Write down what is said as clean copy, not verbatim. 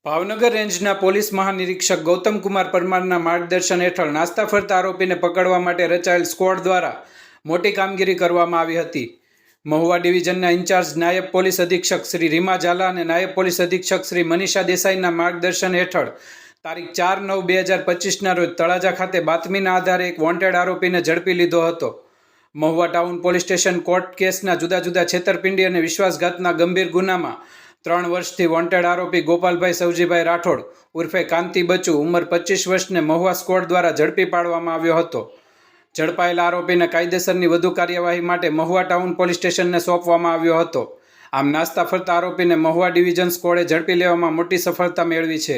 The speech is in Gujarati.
ભાવનગર રેન્જના પોલીસ મહાનિરીક્ષક ગૌતમકુમાર પરમારના માર્ગદર્શન હેઠળ નાસ્તા ફરતા આરોપીને પકડવા માટે રચાયેલ સ્ક્વોડ દ્વારા મોટી કામગીરી કરવામાં આવી હતી. મહુવા ડિવિઝનના ઇન્ચાર્જ નાયબ પોલીસ અધિક્ષક શ્રી રીમા ઝાલા અને નાયબ પોલીસ અધિક્ષક શ્રી મનીષા દેસાઈના માર્ગદર્શન હેઠળ તારીખ 4/9/2025ના રોજ તળાજા ખાતે બાતમીના આધારે એક વોન્ટેડ આરોપીને ઝડપી લીધો હતો. Mahuva town police station court કેસના જુદા જુદા છેતરપિંડી અને વિશ્વાસઘાતના ગંભીર ગુનામાં 3 વર્ષથી વોન્ટેડ આરોપી ગોપાલભાઈ સવજીભાઈ રાઠોડ ઉર્ફે કાંતિ બચુ ઉંમર 25 વર્ષને મહુવા સ્ક્વોડ દ્વારા ઝડપી પાડવામાં આવ્યો હતો. ઝડપાયેલા આરોપીને કાયદેસરની વધુ કાર્યવાહી માટે મહુવા ટાઉન પોલીસ સ્ટેશનને સોંપવામાં આવ્યો હતો. આમ નાસ્તા ફરતા આરોપીને મહુવા ડિવિઝન સ્ક્વોડે ઝડપી લેવામાં મોટી સફળતા મેળવી છે.